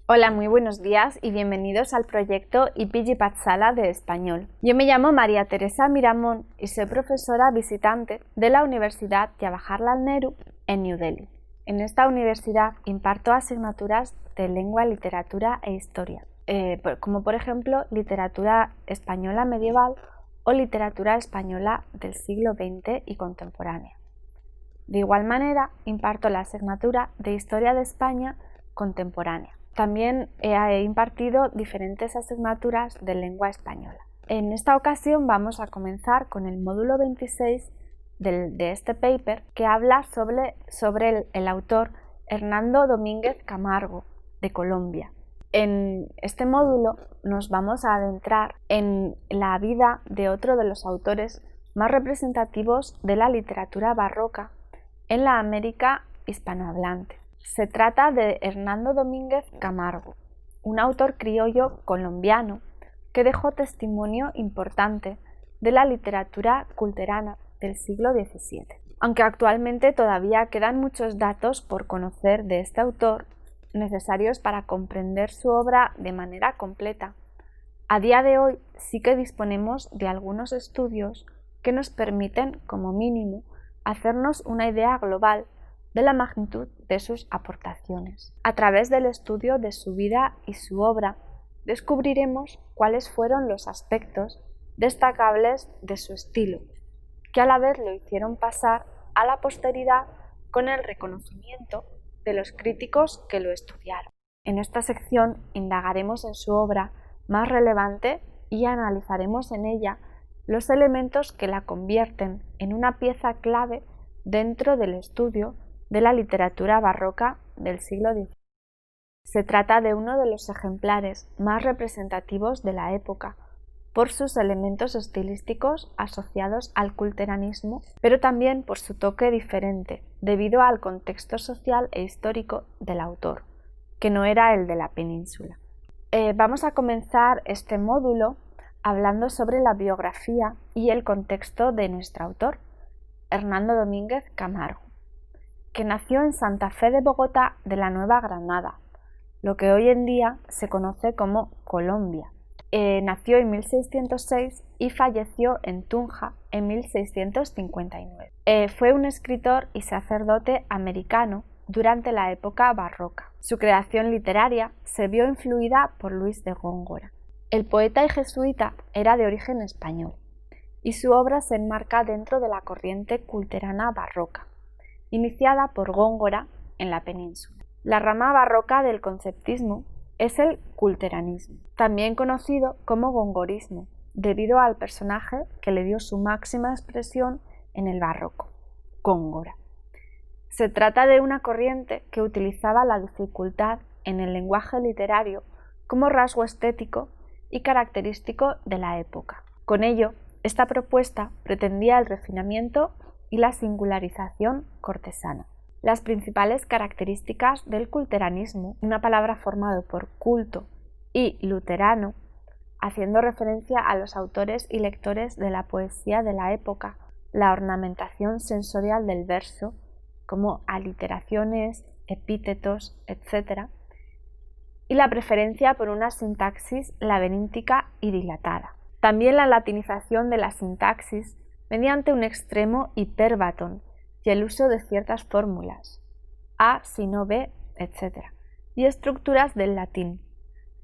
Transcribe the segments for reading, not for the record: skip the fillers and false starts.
Hola, muy buenos días y bienvenidos al proyecto IPG Patsala de Español. Yo me llamo María Teresa Miramón y soy profesora visitante de la Universidad Jawaharlal Nehru en New Delhi. En esta universidad imparto asignaturas de lengua, literatura e historia, como por ejemplo literatura española medieval o literatura española del siglo XX y contemporánea. De igual manera, imparto la asignatura de Historia de España contemporánea. También he impartido diferentes asignaturas de lengua española. En esta ocasión vamos a comenzar con el módulo 26 de este paper, que habla sobre el autor Hernando Domínguez Camargo, de Colombia. En este módulo nos vamos a adentrar en la vida de otro de los autores más representativos de la literatura barroca en la América hispanohablante. Se trata de Hernando Domínguez Camargo, un autor criollo colombiano que dejó testimonio importante de la literatura culterana del siglo XVII. Aunque actualmente todavía quedan muchos datos por conocer de este autor necesarios para comprender su obra de manera completa, a día de hoy sí que disponemos de algunos estudios que nos permiten, como mínimo, hacernos una idea global de la magnitud de sus aportaciones. A través del estudio de su vida y su obra, descubriremos cuáles fueron los aspectos destacables de su estilo, que a la vez lo hicieron pasar a la posteridad con el reconocimiento de los críticos que lo estudiaron. En esta sección indagaremos en su obra más relevante y analizaremos en ella los elementos que la convierten en una pieza clave dentro del estudio de la literatura barroca del siglo XIX. Se trata de uno de los ejemplares más representativos de la época, por sus elementos estilísticos asociados al culteranismo, pero también por su toque diferente, debido al contexto social e histórico del autor, que no era el de la península. Vamos a comenzar este módulo hablando sobre la biografía y el contexto de nuestro autor, Hernando Domínguez Camargo, que nació en Santa Fe de Bogotá de la Nueva Granada, lo que hoy en día se conoce como Colombia. Nació en 1606 y falleció en Tunja en 1659. Fue un escritor y sacerdote americano durante la época barroca. Su creación literaria se vio influida por Luis de Góngora. El poeta y jesuita era de origen español y su obra se enmarca dentro de la corriente culterana barroca, iniciada por Góngora en la península. La rama barroca del conceptismo es el culteranismo, también conocido como gongorismo, debido al personaje que le dio su máxima expresión en el barroco, Góngora. Se trata de una corriente que utilizaba la dificultad en el lenguaje literario como rasgo estético y característico de la época. Con ello, esta propuesta pretendía el refinamiento y la singularización cortesana. Las principales características del culteranismo, una palabra formada por culto y luterano, haciendo referencia a los autores y lectores de la poesía de la época, la ornamentación sensorial del verso, como aliteraciones, epítetos, etc., y la preferencia por una sintaxis laberíntica y dilatada. También la latinización de la sintaxis mediante un extremo hipérbaton y el uso de ciertas fórmulas, A si no B, etc., y estructuras del latín,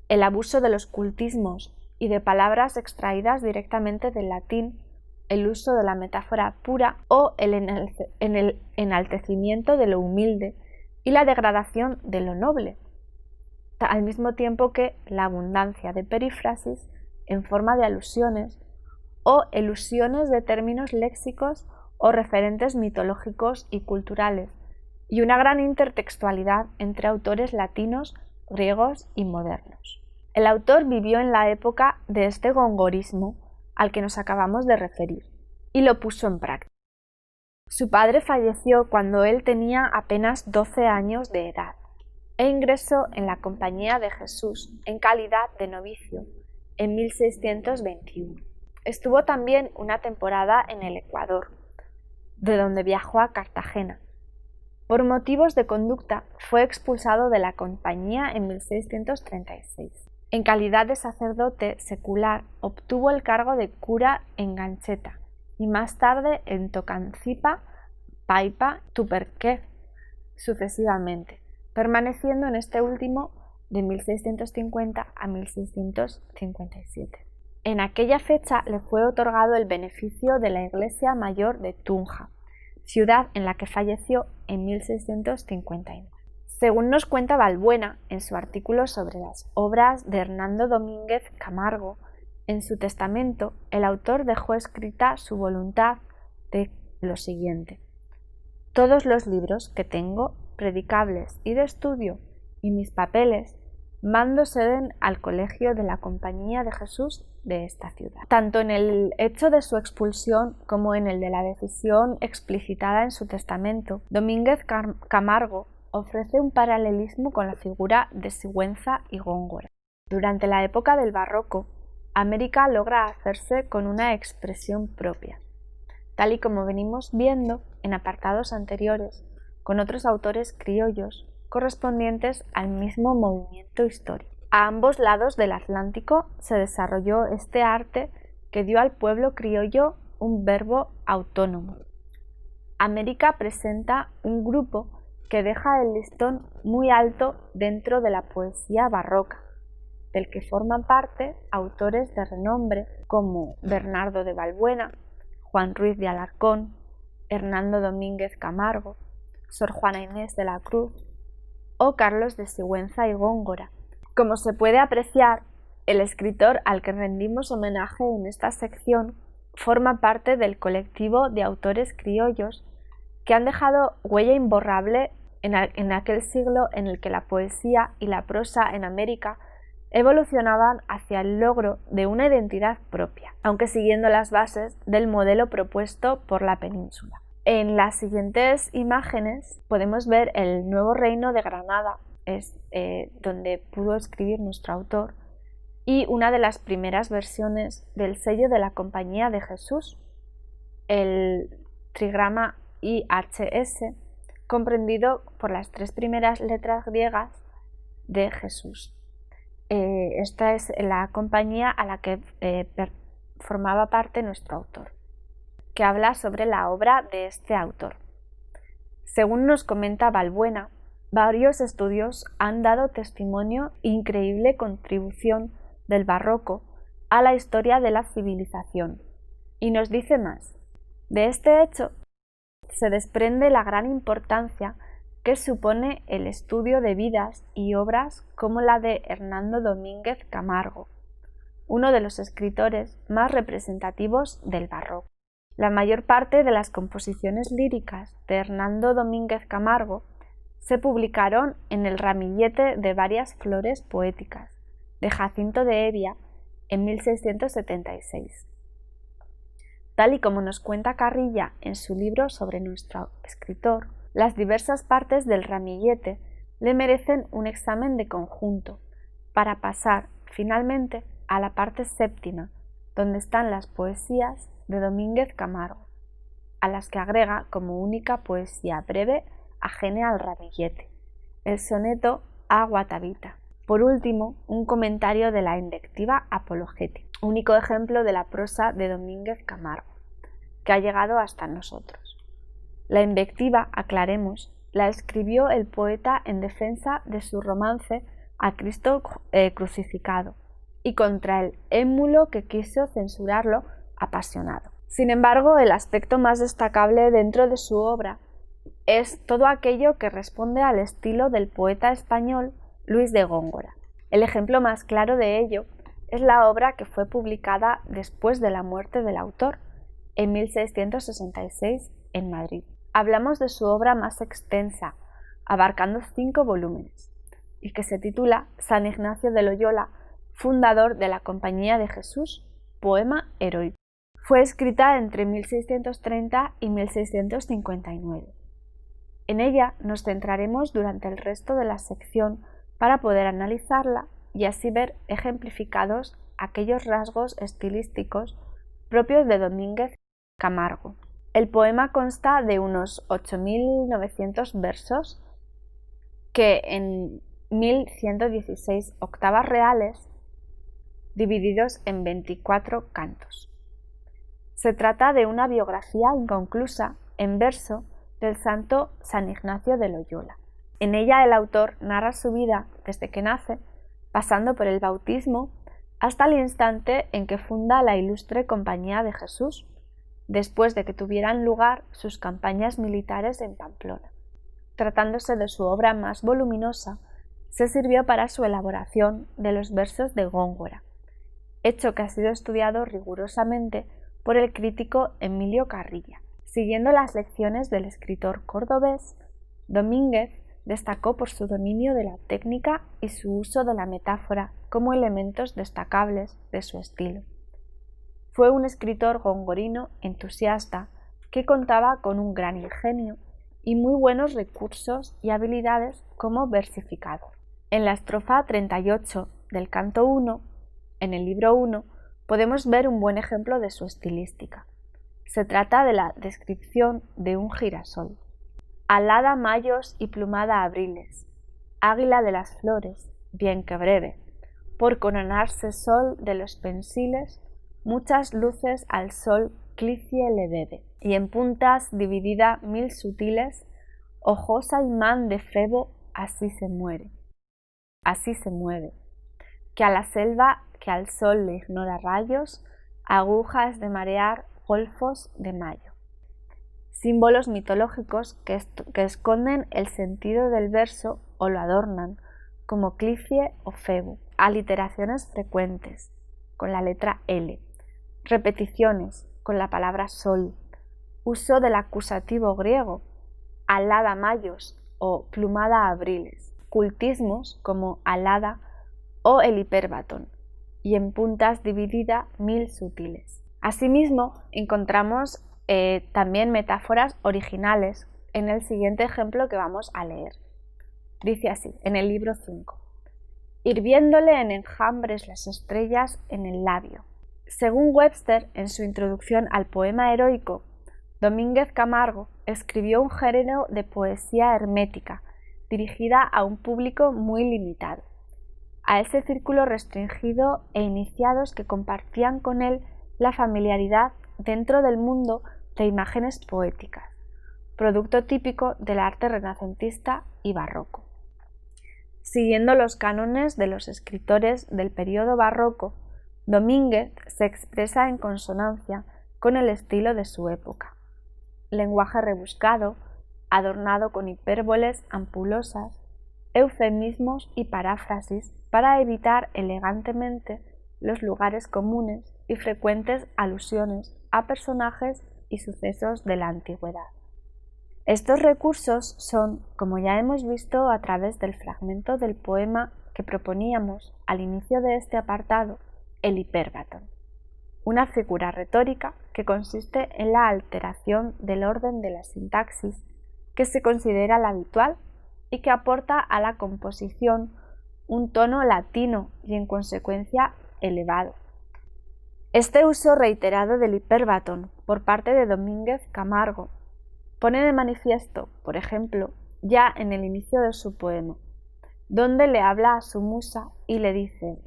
el abuso de los cultismos y de palabras extraídas directamente del latín, el uso de la metáfora pura o el enaltecimiento de lo humilde y la degradación de lo noble, al mismo tiempo que la abundancia de perífrasis en forma de alusiones o elusiones de términos léxicos o referentes mitológicos y culturales, y una gran intertextualidad entre autores latinos, griegos y modernos. El autor vivió en la época de este gongorismo al que nos acabamos de referir, y lo puso en práctica. Su padre falleció cuando él tenía apenas 12 años de edad, e ingresó en la Compañía de Jesús en calidad de novicio en 1621. Estuvo también una temporada en el Ecuador, de donde viajó a Cartagena. Por motivos de conducta fue expulsado de la compañía en 1636. En calidad de sacerdote secular obtuvo el cargo de cura en Gancheta y más tarde en Tocancipá, Paipa, Tuperqué, sucesivamente, permaneciendo en este último de 1650 a 1657. En aquella fecha le fue otorgado el beneficio de la iglesia mayor de Tunja, ciudad en la que falleció en 1659. Según nos cuenta Balbuena en su artículo sobre las obras de Hernando Domínguez Camargo, en su testamento el autor dejó escrita su voluntad de lo siguiente: todos los libros que tengo, predicables y de estudio, y mis papeles, mando se den al colegio de la Compañía de Jesús de esta ciudad. Tanto en el hecho de su expulsión como en el de la decisión explicitada en su testamento, Domínguez Camargo ofrece un paralelismo con la figura de Sigüenza y Góngora. Durante la época del Barroco, América logra hacerse con una expresión propia, tal y como venimos viendo en apartados anteriores, con otros autores criollos correspondientes al mismo movimiento histórico. A ambos lados del Atlántico se desarrolló este arte que dio al pueblo criollo un verbo autónomo. América presenta un grupo que deja el listón muy alto dentro de la poesía barroca, del que forman parte autores de renombre como Bernardo de Balbuena, Juan Ruiz de Alarcón, Hernando Domínguez Camargo, Sor Juana Inés de la Cruz o Carlos de Sigüenza y Góngora. Como se puede apreciar, el escritor al que rendimos homenaje en esta sección forma parte del colectivo de autores criollos que han dejado huella imborrable en aquel siglo en el que la poesía y la prosa en América evolucionaban hacia el logro de una identidad propia, aunque siguiendo las bases del modelo propuesto por la península. En las siguientes imágenes podemos ver el Nuevo Reino de Granada, donde pudo escribir nuestro autor, y una de las primeras versiones del sello de la Compañía de Jesús, el trigrama IHS, comprendido por las 3 primeras letras griegas de Jesús. Esta es la compañía a la que formaba parte nuestro autor, que habla sobre la obra de este autor. Según nos comenta Balbuena, varios estudios han dado testimonio e increíble contribución del barroco a la historia de la civilización. Y nos dice más. De este hecho se desprende la gran importancia que supone el estudio de vidas y obras como la de Hernando Domínguez Camargo, uno de los escritores más representativos del barroco. La mayor parte de las composiciones líricas de Hernando Domínguez Camargo se publicaron en el ramillete de varias flores poéticas de Jacinto de Hevia en 1676. Tal y como nos cuenta Carrilla en su libro sobre nuestro escritor, las diversas partes del ramillete le merecen un examen de conjunto para pasar finalmente a la parte séptima, donde están las poesías de Domínguez Camargo, a las que agrega como única poesía breve ajena al ramillete, el soneto a Guatavita. Por último, un comentario de la invectiva apologética, único ejemplo de la prosa de Domínguez Camargo, que ha llegado hasta nosotros. La invectiva, aclaremos, la escribió el poeta en defensa de su romance a Cristo crucificado y contra el émulo que quiso censurarlo apasionado. Sin embargo, el aspecto más destacable dentro de su obra es todo aquello que responde al estilo del poeta español Luis de Góngora. El ejemplo más claro de ello es la obra que fue publicada después de la muerte del autor, en 1666, en Madrid. Hablamos de su obra más extensa, abarcando 5 volúmenes, y que se titula San Ignacio de Loyola, fundador de la Compañía de Jesús, poema heroico. Fue escrita entre 1630 y 1659. En ella nos centraremos durante el resto de la sección para poder analizarla y así ver ejemplificados aquellos rasgos estilísticos propios de Domínguez Camargo. El poema consta de unos 8.900 versos que en 1.116 octavas reales, divididos en 24 cantos. Se trata de una biografía inconclusa en verso del santo San Ignacio de Loyola. En ella el autor narra su vida desde que nace, pasando por el bautismo hasta el instante en que funda la ilustre Compañía de Jesús, después de que tuvieran lugar sus campañas militares en Pamplona. Tratándose de su obra más voluminosa, se sirvió para su elaboración de los versos de Góngora, hecho que ha sido estudiado rigurosamente por el crítico Emilio Carrilla. Siguiendo las lecciones del escritor cordobés, Domínguez destacó por su dominio de la técnica y su uso de la metáfora como elementos destacables de su estilo. Fue un escritor gongorino entusiasta que contaba con un gran ingenio y muy buenos recursos y habilidades como versificador. En la estrofa 38 del canto 1, en el libro 1, podemos ver un buen ejemplo de su estilística. Se trata de la descripción de un girasol. Alada mayos y plumada abriles, águila de las flores, bien que breve, por coronarse sol de los pensiles, muchas luces al sol clicie le debe, y en puntas dividida 1000 sutiles, ojosa imán de Febo así se muere, así se mueve, que a la selva que al sol le ignora rayos, agujas de marear golfos de mayo. Símbolos mitológicos que esconden el sentido del verso o lo adornan, como clicie o Febo, aliteraciones frecuentes, con la letra L, repeticiones, con la palabra sol, uso del acusativo griego, alada mayos o plumada abriles, cultismos como alada o el hipérbaton, y en puntas dividida 1000 sutiles. Asimismo, encontramos también metáforas originales en el siguiente ejemplo que vamos a leer. Dice así, en el libro 5. Hirviéndole en enjambres las estrellas en el labio. Según Webster, en su introducción al poema heroico, Domínguez Camargo escribió un género de poesía hermética, dirigida a un público muy limitado, a ese círculo restringido e iniciados que compartían con él la familiaridad dentro del mundo de imágenes poéticas, producto típico del arte renacentista y barroco. Siguiendo los cánones de los escritores del período barroco, Domínguez se expresa en consonancia con el estilo de su época. Lenguaje rebuscado, adornado con hipérboles ampulosas, eufemismos y paráfrasis para evitar elegantemente los lugares comunes y frecuentes alusiones a personajes y sucesos de la antigüedad. Estos recursos son, como ya hemos visto a través del fragmento del poema que proponíamos al inicio de este apartado, el hipérbaton, una figura retórica que consiste en la alteración del orden de la sintaxis que se considera la habitual y que aporta a la composición un tono latino y en consecuencia elevado. Este uso reiterado del hipérbaton por parte de Domínguez Camargo pone de manifiesto, por ejemplo, ya en el inicio de su poema, donde le habla a su musa y le dice: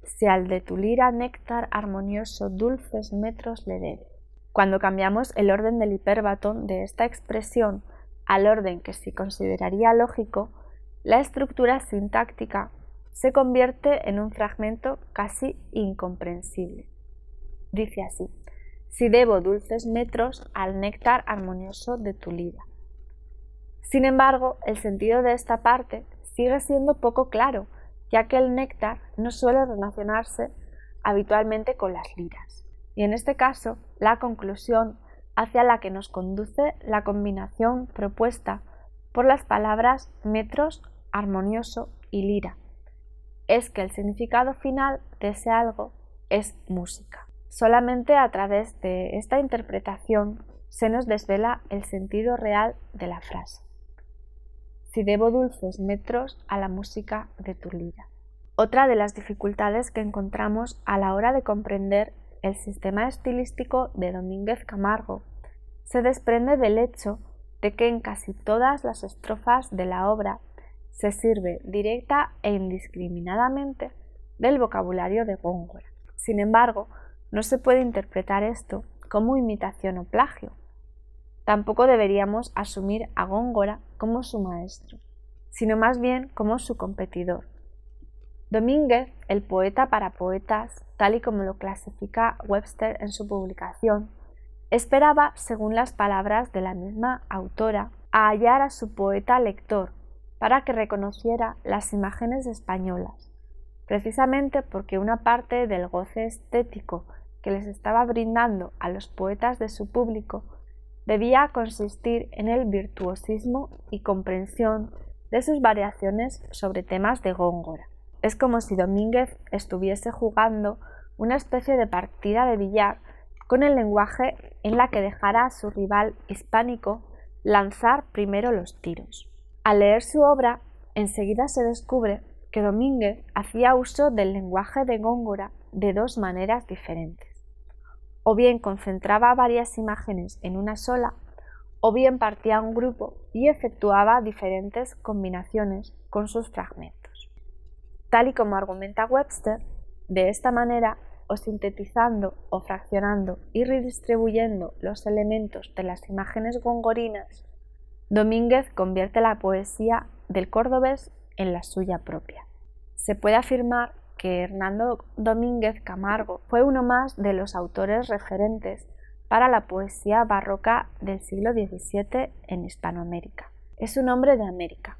«Si al de tu lira néctar armonioso dulces metros le debe». Cuando cambiamos el orden del hipérbaton de esta expresión al orden que se consideraría lógico, la estructura sintáctica se convierte en un fragmento casi incomprensible. Dice así: «Si debo dulces metros al néctar armonioso de tu lira». Sin embargo, el sentido de esta parte sigue siendo poco claro, ya que el néctar no suele relacionarse habitualmente con las liras. Y en este caso, la conclusión hacia la que nos conduce la combinación propuesta por las palabras metros, armonioso y lira es que el significado final de ese algo es música. Solamente a través de esta interpretación se nos desvela el sentido real de la frase. Si debo dulces metros a la música de tu lira. Otra de las dificultades que encontramos a la hora de comprender el sistema estilístico de Domínguez Camargo se desprende del hecho de que en casi todas las estrofas de la obra se sirve directa e indiscriminadamente del vocabulario de Góngora. Sin embargo, no se puede interpretar esto como imitación o plagio. Tampoco deberíamos asumir a Góngora como su maestro, sino más bien como su competidor. Domínguez, el poeta para poetas, tal y como lo clasifica Webster en su publicación, esperaba, según las palabras de la misma autora, a hallar a su poeta lector para que reconociera las imágenes españolas, precisamente porque una parte del goce estético que les estaba brindando a los poetas de su público debía consistir en el virtuosismo y comprensión de sus variaciones sobre temas de Góngora. Es como si Domínguez estuviese jugando una especie de partida de billar con el lenguaje en la que dejara a su rival hispánico lanzar primero los tiros. Al leer su obra, enseguida se descubre que Domínguez hacía uso del lenguaje de Góngora de dos maneras diferentes. O bien concentraba varias imágenes en una sola, o bien partía un grupo y efectuaba diferentes combinaciones con sus fragmentos. Tal y como argumenta Webster, de esta manera, o sintetizando o fraccionando y redistribuyendo los elementos de las imágenes gongorinas, Domínguez convierte la poesía del cordobés en la suya propia. Se puede afirmar que Hernando Domínguez Camargo fue uno más de los autores referentes para la poesía barroca del siglo XVII en Hispanoamérica. Es un hombre de América,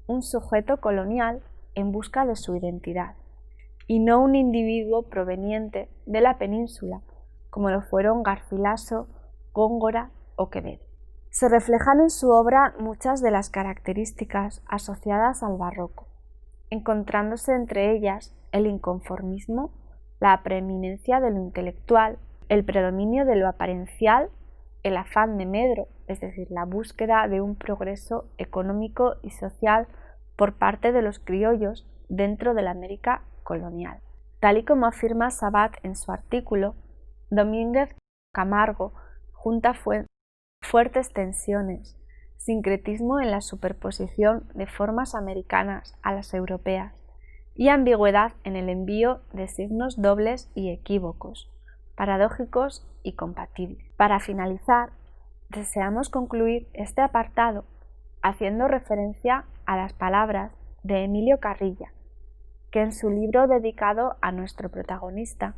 un sujeto colonial en busca de su identidad, y no un individuo proveniente de la península, como lo fueron Garcilaso, Góngora o Quevedo. Se reflejan en su obra muchas de las características asociadas al barroco, encontrándose entre ellas el inconformismo, la preeminencia de lo intelectual, el predominio de lo apariencial, el afán de medro, es decir, la búsqueda de un progreso económico y social por parte de los criollos dentro de la América colonial. Tal y como afirma Sabat en su artículo, Domínguez Camargo junta fuertes tensiones, sincretismo en la superposición de formas americanas a las europeas y ambigüedad en el envío de signos dobles y equívocos, paradójicos y compatibles. Para finalizar, deseamos concluir este apartado haciendo referencia a las palabras de Emilio Carrilla, que en su libro dedicado a nuestro protagonista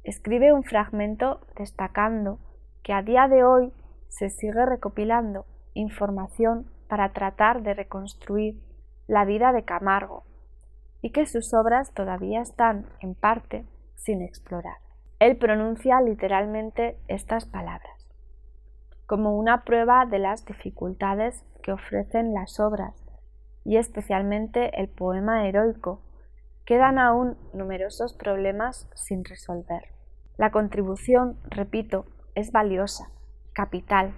escribe un fragmento destacando que a día de hoy se sigue recopilando información para tratar de reconstruir la vida de Camargo y que sus obras todavía están, en parte, sin explorar. Él pronuncia literalmente estas palabras, como una prueba de las dificultades que ofrecen las obras, y especialmente el poema heroico. Quedan aún numerosos problemas sin resolver. La contribución, repito, es valiosa, capital,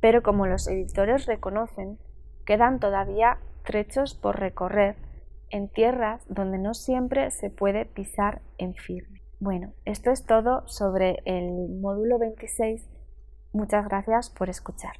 pero como los editores reconocen, quedan todavía trechos por recorrer en tierras donde no siempre se puede pisar en firme. Bueno, esto es todo sobre el módulo 26. Muchas gracias por escuchar.